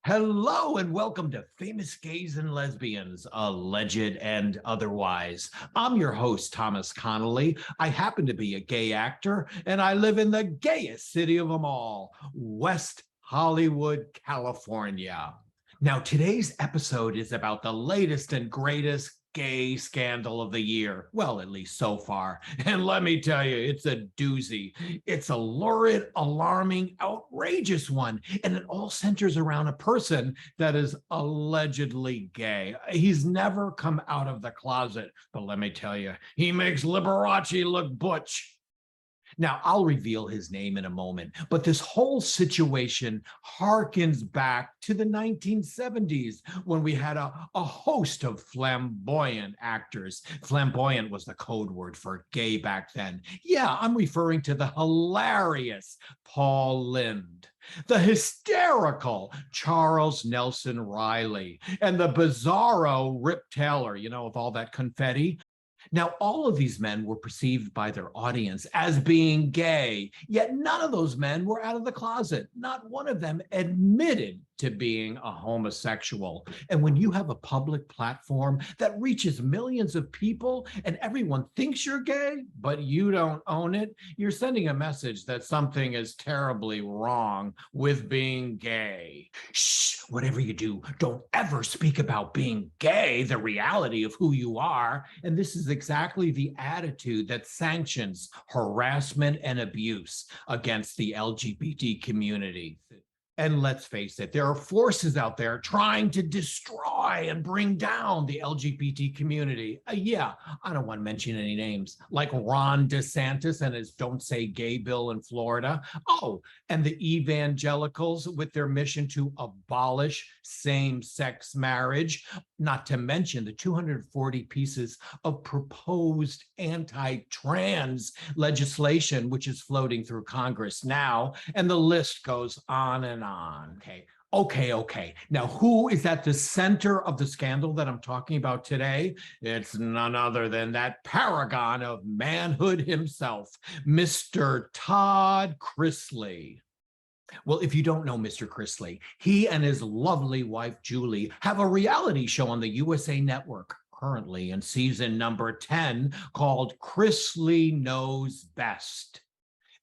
Hello and welcome to Famous Gays and Lesbians, Alleged and Otherwise. I'm your host, Thomas Connolly. I happen to be a gay actor, and I live in the gayest city of them all, West Hollywood, California. Now, today's episode is about the latest and greatest gay scandal of the year. Well, at least so far. And let me tell you, it's a doozy. It's a lurid, alarming, outrageous one. And it all centers around a person that is allegedly gay. He's never come out of the closet, but let me tell you, he makes Liberace look butch. Now, I'll reveal his name in a moment, but this whole situation harkens back to the 1970s when we had a host of flamboyant actors. Flamboyant was the code word for gay back then. Yeah, I'm referring to the hilarious Paul Lynde, the hysterical Charles Nelson Riley, and the bizarro Rip Taylor, with all that confetti. Now, all of these men were perceived by their audience as being gay, yet none of those men were out of the closet. Not one of them admitted to being a homosexual. And when you have a public platform that reaches millions of people and everyone thinks you're gay, but you don't own it, you're sending a message that something is terribly wrong with being gay. Shh, whatever you do, don't ever speak about being gay, the reality of who you are. And this is exactly the attitude that sanctions harassment and abuse against the LGBT community. And let's face it, there are forces out there trying to destroy and bring down the LGBT community. Yeah, I don't want to mention any names, like Ron DeSantis and his Don't Say Gay bill in Florida. Oh, and the evangelicals with their mission to abolish same-sex marriage, not to mention the 240 pieces of proposed anti-trans legislation, which is floating through Congress now, and the list goes on and on. Okay. Now, who is at the center of the scandal that I'm talking about today? It's none other than that paragon of manhood himself, Mr. Todd Chrisley. Well, if you don't know Mr. Chrisley, he and his lovely wife, Julie, have a reality show on the USA Network, currently in season number 10, called Chrisley Knows Best.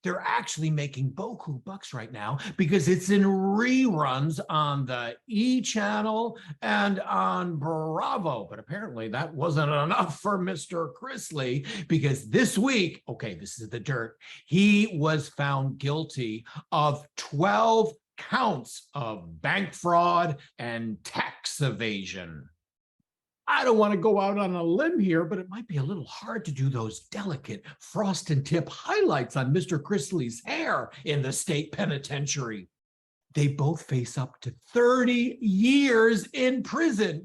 They're actually making beaucoup bucks right now because it's in reruns on the E! Channel and on Bravo. But apparently that wasn't enough for Mr. Chrisley, because this week, okay, this is the dirt, he was found guilty of 12 counts of bank fraud and tax evasion. I don't want to go out on a limb here, but it might be a little hard to do those delicate frost and tip highlights on Mr. Chrisley's hair in the state penitentiary. They both face up to 30 years in prison.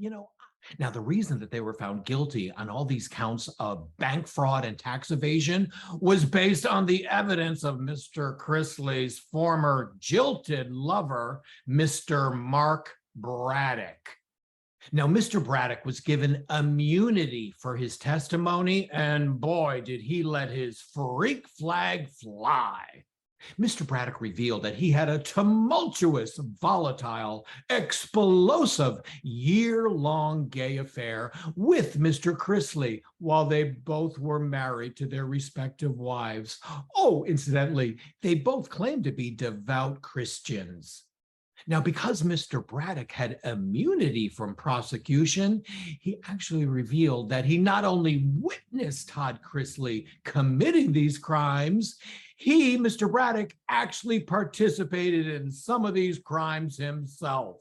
Now, the reason that they were found guilty on all these counts of bank fraud and tax evasion was based on the evidence of Mr. Chrisley's former jilted lover, Mr. Mark Braddock. Now, Mr. Braddock was given immunity for his testimony, and boy, did he let his freak flag fly. Mr. Braddock revealed that he had a tumultuous, volatile, explosive, year-long gay affair with Mr. Chrisley while they both were married to their respective wives. Oh, incidentally, they both claimed to be devout Christians. Now, because Mr. Braddock had immunity from prosecution, he actually revealed that he not only witnessed Todd Chrisley committing these crimes, he, Mr. Braddock, actually participated in some of these crimes himself.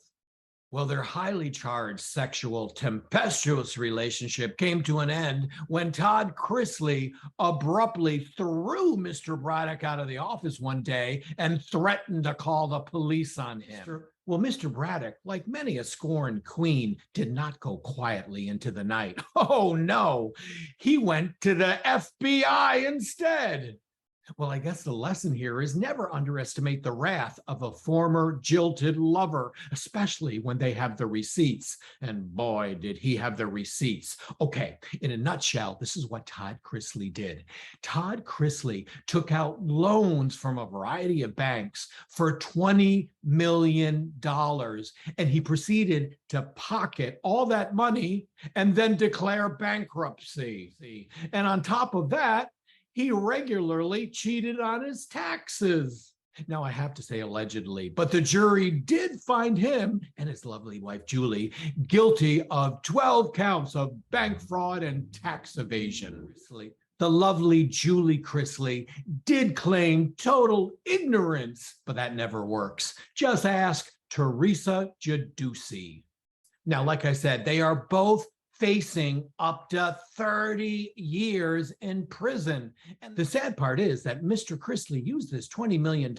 Well, their highly charged sexual tempestuous relationship came to an end when Todd Chrisley abruptly threw Mr. Braddock out of the office one day and threatened to call the police on him. Well, Mr. Braddock, like many a scorned queen, did not go quietly into the night. Oh, no, he went to the FBI instead. Well, I guess the lesson here is never underestimate the wrath of a former jilted lover, especially when they have the receipts. And boy, did he have the receipts. Okay, in a nutshell, this is what Todd Chrisley did. Todd Chrisley took out loans from a variety of banks for $20 million, and he proceeded to pocket all that money and then declare bankruptcy. And on top of that, he regularly cheated on his taxes. Now, I have to say allegedly, but the jury did find him and his lovely wife, Julie, guilty of 12 counts of bank fraud and tax evasion. The lovely Julie Chrisley did claim total ignorance, but that never works. Just ask Teresa Giudice. Now, like I said, they are both facing up to 30 years in prison. And the sad part is that Mr. Chrisley used this $20 million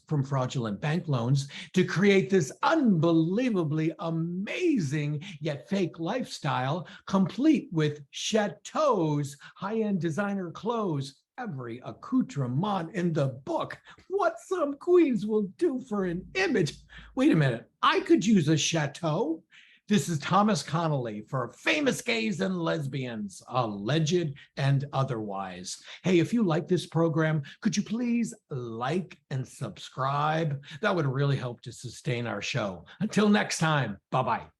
from fraudulent bank loans to create this unbelievably amazing yet fake lifestyle, complete with chateaus, high-end designer clothes, every accoutrement in the book. What some queens will do for an image. Wait a minute, I could use a chateau. This is Thomas Connolly for Famous Gays and Lesbians, Alleged and Otherwise. Hey, if you like this program, could you please like and subscribe? That would really help to sustain our show. Until next time, bye-bye.